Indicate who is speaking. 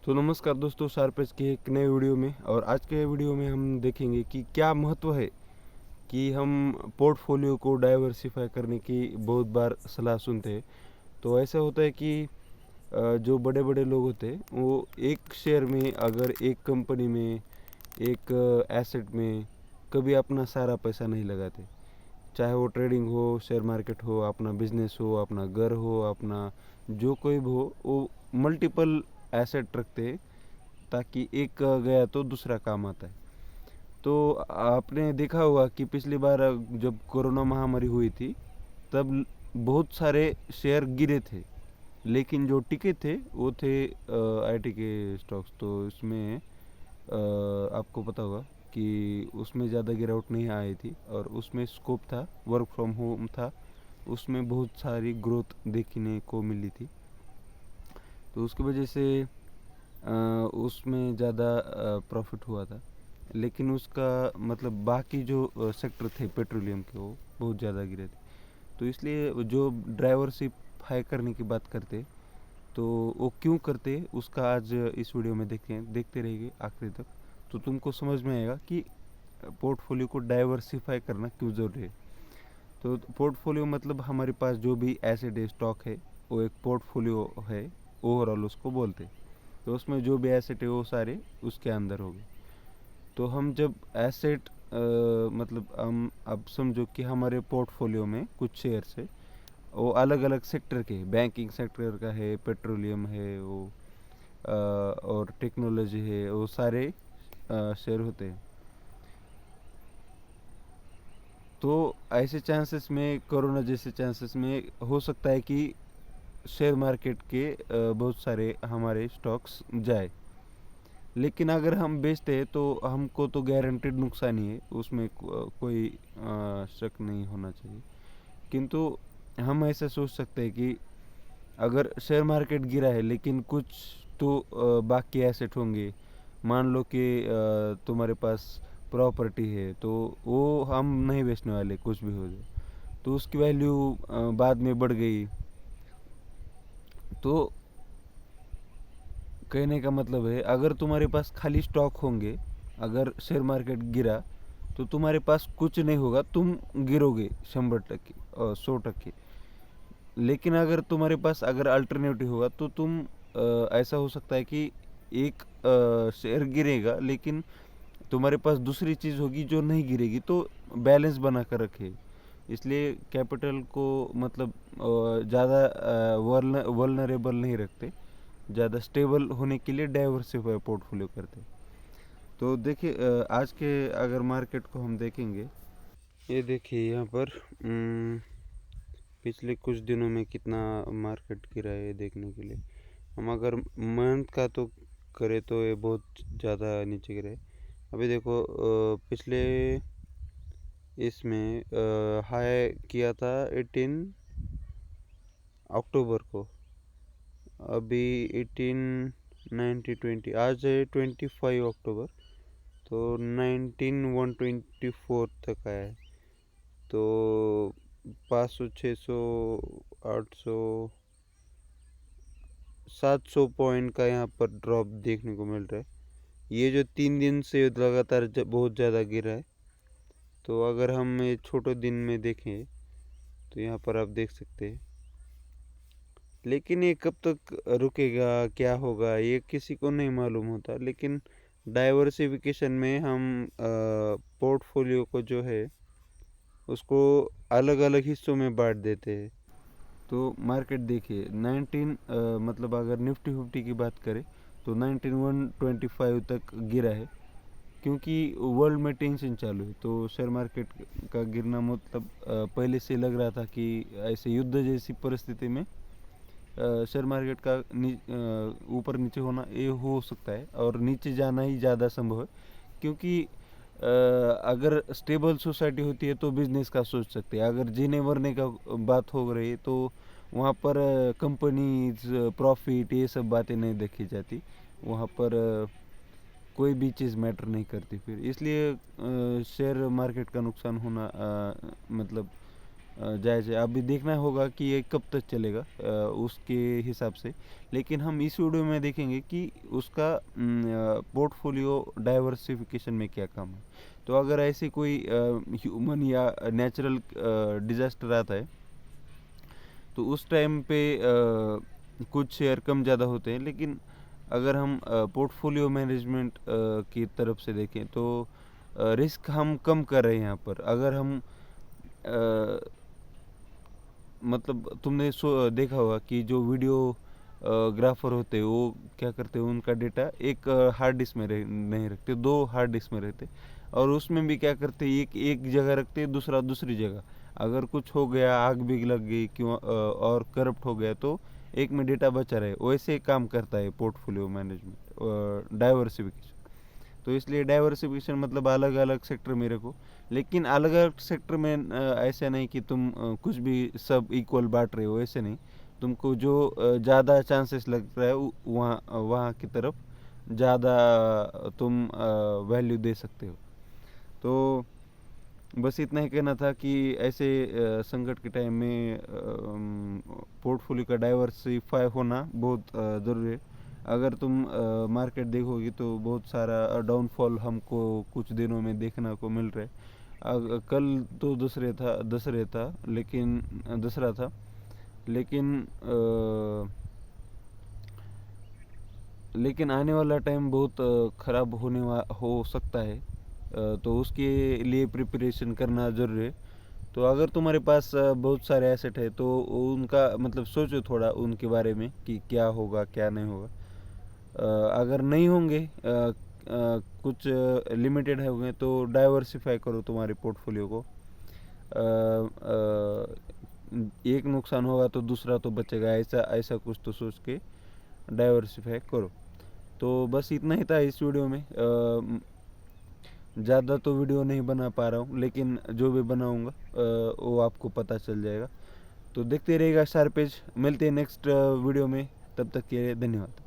Speaker 1: तो नमस्कार दोस्तों, शार्पेज के एक नए वीडियो में। और आज के वीडियो में हम देखेंगे कि क्या महत्व है कि हम पोर्टफोलियो को डाइवर्सिफाई करने की बहुत बार सलाह सुनते हैं। तो ऐसा होता है कि जो बड़े बड़े लोग होते हैं वो एक शेयर में, अगर एक कंपनी में, एक एसेट में कभी अपना सारा पैसा नहीं लगाते। चाहे वो ट्रेडिंग हो, शेयर मार्केट हो, अपना बिजनेस हो, अपना घर हो, अपना जो कोई भी हो, वो मल्टीपल एसेट रखते हैं ताकि एक गया तो दूसरा काम आता है। तो आपने देखा होगा कि पिछली बार जब कोरोना महामारी हुई थी तब बहुत सारे शेयर गिरे थे, लेकिन जो टिके थे वो थे आईटी के स्टॉक्स। तो इसमें आपको पता होगा कि उसमें ज़्यादा गिरावट नहीं आई थी और उसमें स्कोप था, वर्क फ्रॉम होम था, उसमें बहुत सारी ग्रोथ देखने को मिली थी। तो उसकी वजह से उसमें ज़्यादा प्रॉफिट हुआ था। लेकिन उसका मतलब बाकी जो सेक्टर थे पेट्रोलियम के, वो बहुत ज़्यादा गिरे थे। तो इसलिए जो डाइवर्सिफाई करने की बात करते, तो वो क्यों करते उसका आज इस वीडियो में देखते रहिए आखिरी तक। तो तुमको समझ में आएगा कि पोर्टफोलियो को डाइवर्सिफाई करना क्यों ज़रूरी है। तो पोर्टफोलियो मतलब हमारे पास जो भी एसेट है, स्टॉक है, वो एक पोर्टफोलियो है, ओवरऑल उसको बोलते हैं। तो उसमें जो भी एसेट है वो सारे उसके अंदर हो गए। तो हम जब एसेट मतलब हम अब समझो कि हमारे पोर्टफोलियो में कुछ शेयर्स है, वो अलग अलग सेक्टर के, बैंकिंग सेक्टर का है, पेट्रोलियम है, वो और टेक्नोलॉजी है, वो सारे शेयर होते हैं। तो ऐसे चांसेस में, कोरोना जैसे चांसेस में हो सकता है कि शेयर मार्केट के बहुत सारे हमारे स्टॉक्स जाए। लेकिन अगर हम बेचते हैं तो हमको तो गारंटेड नुकसान ही है, उसमें कोई शक नहीं होना चाहिए। किंतु हम ऐसा सोच सकते हैं कि अगर शेयर मार्केट गिरा है लेकिन कुछ तो बाकी एसेट होंगे। मान लो कि तुम्हारे पास प्रॉपर्टी है, तो वो हम नहीं बेचने वाले, कुछ भी हो जाए तो उसकी वैल्यू बाद में बढ़ गई। तो कहने का मतलब है, अगर तुम्हारे पास खाली स्टॉक होंगे, अगर शेयर मार्केट गिरा तो तुम्हारे पास कुछ नहीं होगा, तुम गिरोगे 100% और 100%। लेकिन अगर तुम्हारे पास अगर अल्टरनेटिव होगा तो तुम ऐसा हो सकता है कि एक शेयर गिरेगा लेकिन तुम्हारे पास दूसरी चीज़ होगी जो नहीं गिरेगी, तो बैलेंस बना कर रखे। इसलिए कैपिटल को मतलब ज़्यादा वल्नरेबल नहीं रखते, ज़्यादा स्टेबल होने के लिए डाइवर्सिफाई पोर्टफोलियो करते। तो देखिए आज के अगर मार्केट को हम देखेंगे, ये देखिए यहाँ पर पिछले कुछ दिनों में कितना मार्केट गिरा है देखने के लिए। हम अगर मंथ का तो करें तो ये बहुत ज़्यादा नीचे गिरा है। अभी देखो पिछले इसमें हाई किया था 18 अक्टूबर को, अभी 18 90 20, आज है 25 अक्टूबर, तो 19 124 तक आया है। तो 500 600 800 700 पॉइंट का यहाँ पर ड्रॉप देखने को मिल रहा है। ये जो 3 दिन से लगातार बहुत ज़्यादा गिरा है। तो अगर हम ये छोटे दिन में देखें तो यहाँ पर आप देख सकते हैं। लेकिन ये कब तक रुकेगा, क्या होगा, ये किसी को नहीं मालूम होता। लेकिन डाइवर्सिफिकेशन में हम पोर्टफोलियो को जो है उसको अलग अलग हिस्सों में बांट देते हैं। तो मार्केट देखिए 19 मतलब अगर निफ्टी 50 की बात करें तो 19 125 तक गिरा है, क्योंकि वर्ल्ड में टेंशन चालू है। तो शेयर मार्केट का गिरना मतलब पहले से लग रहा था कि ऐसे युद्ध जैसी परिस्थिति में शेयर मार्केट का ऊपर नीचे होना ये हो सकता है, और नीचे जाना ही ज़्यादा संभव है। क्योंकि अगर स्टेबल सोसाइटी होती है तो बिजनेस का सोच सकते हैं। अगर जीने मरने का बात हो रही है तो वहाँ पर कंपनीज, प्रॉफिट, ये सब बातें नहीं देखी जाती। वहाँ पर कोई भी चीज़ मैटर नहीं करती फिर। इसलिए शेयर मार्केट का नुकसान होना मतलब जायज़ है। अभी देखना होगा कि ये कब तक चलेगा उसके हिसाब से। लेकिन हम इस वीडियो में देखेंगे कि उसका पोर्टफोलियो डाइवर्सिफिकेशन में क्या काम है। तो अगर ऐसे कोई ह्यूमन या नेचुरल डिज़ास्टर आता है तो उस टाइम पे कुछ शेयर कम ज़्यादा होते हैं। लेकिन अगर हम पोर्टफोलियो मैनेजमेंट की तरफ से देखें तो रिस्क हम कम कर रहे हैं यहाँ पर। अगर हम मतलब तुमने देखा होगा कि जो वीडियो ग्राफर होते हैं वो क्या करते हैं, उनका डेटा एक हार्ड डिस्क में नहीं रखते, 2 हार्ड डिस्क में रहते। और उसमें भी क्या करते हैं, एक जगह रखते हैं, दूसरा दूसरी जगह। अगर कुछ हो गया, आग भी लग गई क्यों और करप्ट हो गया तो एक में डेटा बचा रहे। वैसे काम करता है पोर्टफोलियो मैनेजमेंट, डाइवर्सिफिकेशन। तो इसलिए डाइवर्सिफिकेशन मतलब अलग अलग सेक्टर में रखो। लेकिन अलग अलग सेक्टर में ऐसा नहीं कि तुम कुछ भी सब इक्वल बांट रहे हो, ऐसे नहीं। तुमको जो ज़्यादा चांसेस लग रहा है वहाँ वहाँ की तरफ ज़्यादा तुम वैल्यू दे सकते हो। तो बस इतना ही कहना था कि ऐसे संकट के टाइम में पोर्टफोलियो का डाइवर्सिफाई होना बहुत ज़रूरी है। अगर तुम मार्केट देखोगे तो बहुत सारा डाउनफॉल हमको कुछ दिनों में देखने को मिल रहा है। कल तो दूसरा था लेकिन आने वाला टाइम बहुत ख़राब हो सकता है। तो उसके लिए प्रिपरेशन करना ज़रूरी है। तो अगर तुम्हारे पास बहुत सारे एसेट है तो उनका मतलब सोचो थोड़ा उनके बारे में कि क्या होगा क्या नहीं होगा। अगर नहीं होंगे, कुछ लिमिटेड होंगे तो डाइवर्सिफाई करो तुम्हारे पोर्टफोलियो को। एक नुकसान होगा तो दूसरा तो बचेगा, ऐसा ऐसा कुछ तो सोच के डाइवर्सिफाई करो। तो बस इतना ही था इस वीडियो में। ज़्यादा तो वीडियो नहीं बना पा रहा हूँ, लेकिन जो भी बनाऊँगा वो आपको पता चल जाएगा। तो देखते रहिएगा शार्पेज। मिलते हैं नेक्स्ट वीडियो में, तब तक के लिए धन्यवाद।